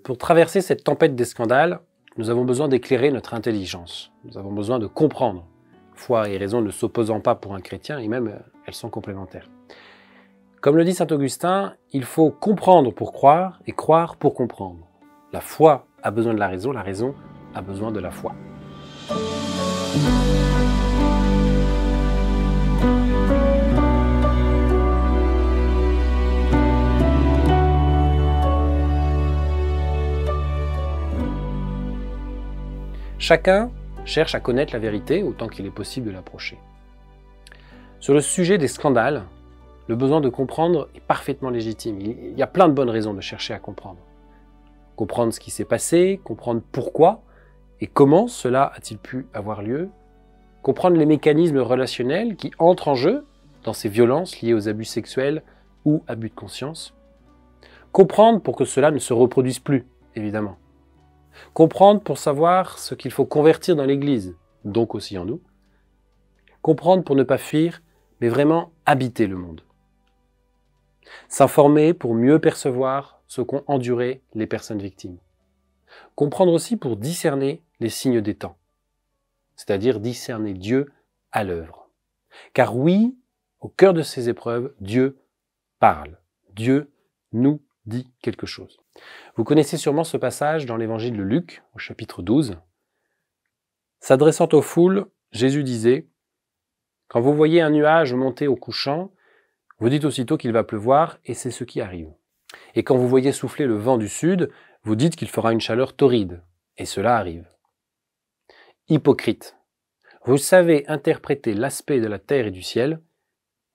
Pour traverser cette tempête des scandales, nous avons besoin d'éclairer notre intelligence. Nous avons besoin de comprendre. Foi et raison ne s'opposant pas pour un chrétien, et même elles sont complémentaires. Comme le dit saint Augustin, il faut comprendre pour croire et croire pour comprendre. La foi a besoin de la raison a besoin de la foi. Chacun cherche à connaître la vérité autant qu'il est possible de l'approcher. Sur le sujet des scandales, le besoin de comprendre est parfaitement légitime. Il y a plein de bonnes raisons de chercher à comprendre. Comprendre ce qui s'est passé, comprendre pourquoi et comment cela a-t-il pu avoir lieu, comprendre les mécanismes relationnels qui entrent en jeu dans ces violences liées aux abus sexuels ou abus de conscience, comprendre pour que cela ne se reproduise plus, évidemment. Comprendre pour savoir ce qu'il faut convertir dans l'Église, donc aussi en nous. Comprendre pour ne pas fuir, mais vraiment habiter le monde. S'informer pour mieux percevoir ce qu'ont enduré les personnes victimes. Comprendre aussi pour discerner les signes des temps, c'est-à-dire discerner Dieu à l'œuvre. Car oui, au cœur de ces épreuves, Dieu parle. Dieu nous dit quelque chose. Vous connaissez sûrement ce passage dans l'évangile de Luc, au chapitre 12. S'adressant aux foules, Jésus disait « Quand vous voyez un nuage monter au couchant, vous dites aussitôt qu'il va pleuvoir, et c'est ce qui arrive. Et quand vous voyez souffler le vent du sud, vous dites qu'il fera une chaleur torride, et cela arrive. Hypocrite, vous savez interpréter l'aspect de la terre et du ciel,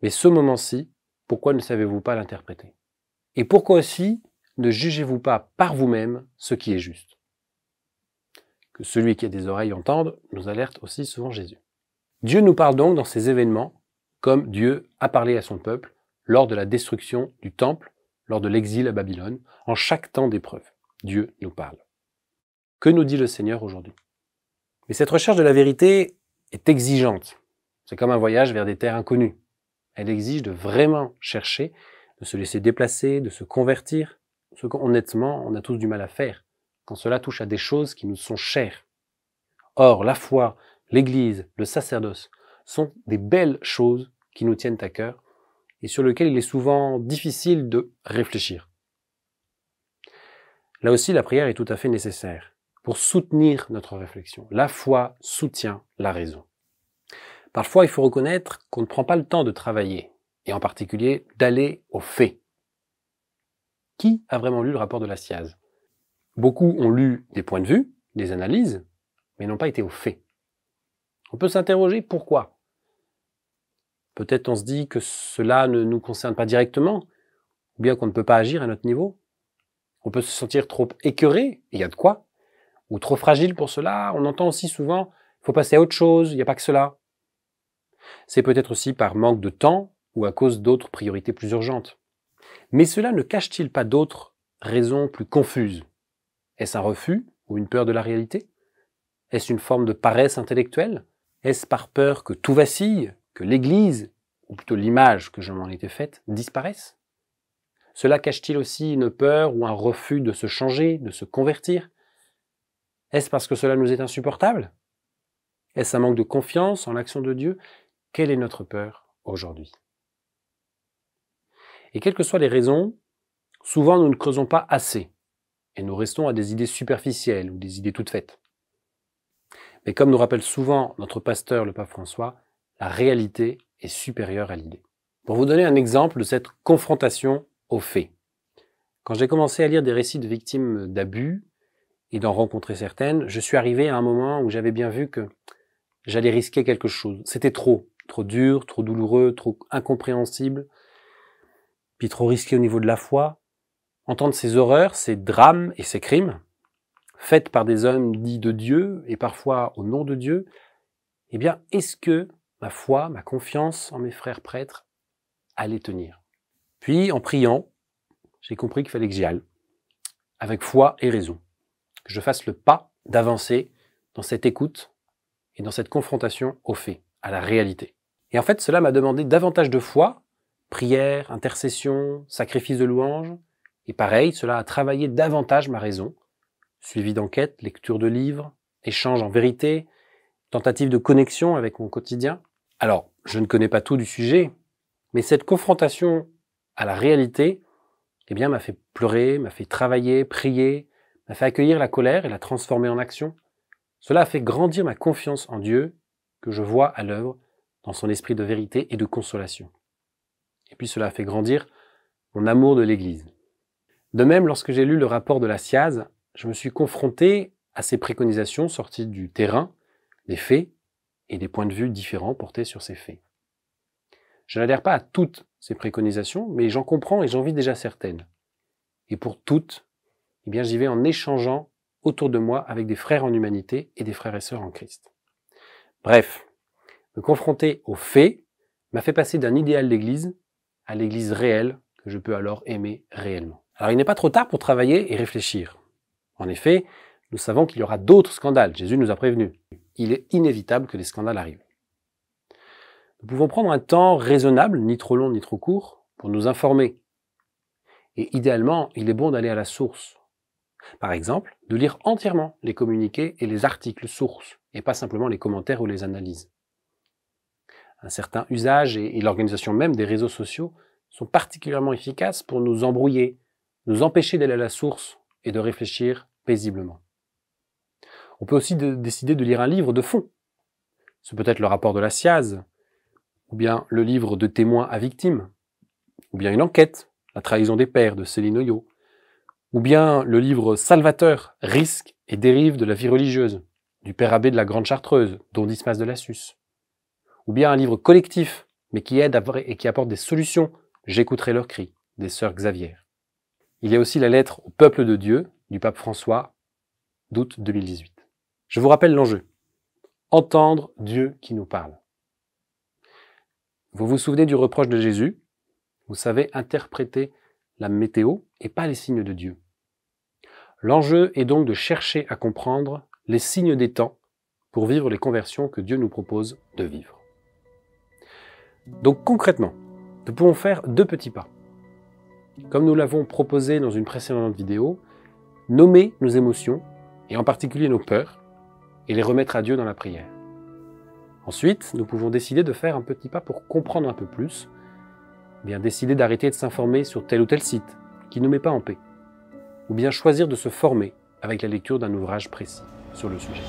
mais ce moment-ci, pourquoi ne savez-vous pas l'interpréter? Et pourquoi aussi ne jugez-vous pas par vous-même ce qui est juste? Que celui qui a des oreilles entende, nous alerte aussi souvent Jésus. Dieu nous parle donc dans ces événements, comme Dieu a parlé à son peuple lors de la destruction du temple, lors de l'exil à Babylone, en chaque temps d'épreuve. Dieu nous parle. Que nous dit le Seigneur aujourd'hui? Mais cette recherche de la vérité est exigeante. C'est comme un voyage vers des terres inconnues. Elle exige de vraiment chercher, de se laisser déplacer, de se convertir, ce qu'honnêtement, on a tous du mal à faire, quand cela touche à des choses qui nous sont chères. Or, la foi, l'Église, le sacerdoce sont des belles choses qui nous tiennent à cœur et sur lesquelles il est souvent difficile de réfléchir. Là aussi, la prière est tout à fait nécessaire pour soutenir notre réflexion. La foi soutient la raison. Parfois, il faut reconnaître qu'on ne prend pas le temps de travailler, et en particulier d'aller aux faits. Qui a vraiment lu le rapport de la SIAZ? Beaucoup ont lu des points de vue, des analyses, mais n'ont pas été aux faits. On peut s'interroger pourquoi. Peut-être on se dit que cela ne nous concerne pas directement, ou bien qu'on ne peut pas agir à notre niveau. On peut se sentir trop écœuré, et il y a de quoi, ou trop fragile pour cela. On entend aussi souvent, il faut passer à autre chose, il n'y a pas que cela. C'est peut-être aussi par manque de temps, ou à cause d'autres priorités plus urgentes. Mais cela ne cache-t-il pas d'autres raisons plus confuses? Est-ce un refus ou une peur de la réalité? Est-ce une forme de paresse intellectuelle? Est-ce par peur que tout vacille, que l'Église, ou plutôt l'image que je m'en étais faite, disparaisse? Cela cache-t-il aussi une peur ou un refus de se changer, de se convertir? Est-ce parce que cela nous est insupportable? Est-ce un manque de confiance en l'action de Dieu? Quelle est notre peur aujourd'hui? Et quelles que soient les raisons, souvent nous ne creusons pas assez et nous restons à des idées superficielles ou des idées toutes faites. Mais comme nous rappelle souvent notre pasteur, le pape François, la réalité est supérieure à l'idée. Pour vous donner un exemple de cette confrontation aux faits. Quand j'ai commencé à lire des récits de victimes d'abus et d'en rencontrer certaines, je suis arrivé à un moment où j'avais bien vu que j'allais risquer quelque chose. C'était trop dur, trop douloureux, trop incompréhensible, puis trop risqué au niveau de la foi. Entendre ces horreurs, ces drames et ces crimes, faits par des hommes dits de Dieu et parfois au nom de Dieu, eh bien, est-ce que ma foi, ma confiance en mes frères prêtres allait tenir? Puis, en priant, j'ai compris qu'il fallait que j'y aille, avec foi et raison, que je fasse le pas d'avancer dans cette écoute et dans cette confrontation aux faits, à la réalité. Et en fait, cela m'a demandé davantage de foi, prière, intercession, sacrifice de louange, et pareil, cela a travaillé davantage ma raison, suivi d'enquêtes, lecture de livres, échange en vérité, tentative de connexion avec mon quotidien. Alors, je ne connais pas tout du sujet, mais cette confrontation à la réalité, eh bien, m'a fait pleurer, m'a fait travailler, prier, m'a fait accueillir la colère et la transformer en action. Cela a fait grandir ma confiance en Dieu, que je vois à l'œuvre dans son esprit de vérité et de consolation. Et puis cela a fait grandir mon amour de l'Église. De même, lorsque j'ai lu le rapport de la SIAZ, je me suis confronté à ces préconisations sorties du terrain, des faits et des points de vue différents portés sur ces faits. Je n'adhère pas à toutes ces préconisations, mais j'en comprends et j'en vis déjà certaines. Et pour toutes, eh bien, j'y vais en échangeant autour de moi avec des frères en humanité et des frères et sœurs en Christ. Bref, me confronter aux faits m'a fait passer d'un idéal d'Église à l'Église réelle que je peux alors aimer réellement. Alors il n'est pas trop tard pour travailler et réfléchir. En effet, nous savons qu'il y aura d'autres scandales. Jésus nous a prévenus. Il est inévitable que des scandales arrivent. Nous pouvons prendre un temps raisonnable, ni trop long ni trop court, pour nous informer. Et idéalement, il est bon d'aller à la source. Par exemple, de lire entièrement les communiqués et les articles sources, et pas simplement les commentaires ou les analyses. Un certain usage et l'organisation même des réseaux sociaux sont particulièrement efficaces pour nous embrouiller, nous empêcher d'aller à la source et de réfléchir paisiblement. On peut aussi décider de lire un livre de fond. Ce peut être le rapport de la SIAZ, ou bien le livre de témoins à victimes, ou bien une enquête, La trahison des pères de Céline Oyo, ou bien le livre Salvateur, risques et dérives de la vie religieuse, du père abbé de la Grande Chartreuse, Don Dismas de Lassus, ou bien un livre collectif, mais qui aide et qui apporte des solutions, J'écouterai leurs cris, des sœurs Xavier. Il y a aussi la lettre au peuple de Dieu, du pape François, d'août 2018. Je vous rappelle l'enjeu. Entendre Dieu qui nous parle. Vous vous souvenez du reproche de Jésus? Vous savez interpréter la météo et pas les signes de Dieu. L'enjeu est donc de chercher à comprendre les signes des temps pour vivre les conversions que Dieu nous propose de vivre. Donc concrètement, nous pouvons faire 2 petits pas. Comme nous l'avons proposé dans une précédente vidéo, nommer nos émotions, et en particulier nos peurs, et les remettre à Dieu dans la prière. Ensuite, nous pouvons décider de faire un petit pas pour comprendre un peu plus, bien décider d'arrêter de s'informer sur tel ou tel site qui ne nous met pas en paix, ou bien choisir de se former avec la lecture d'un ouvrage précis sur le sujet.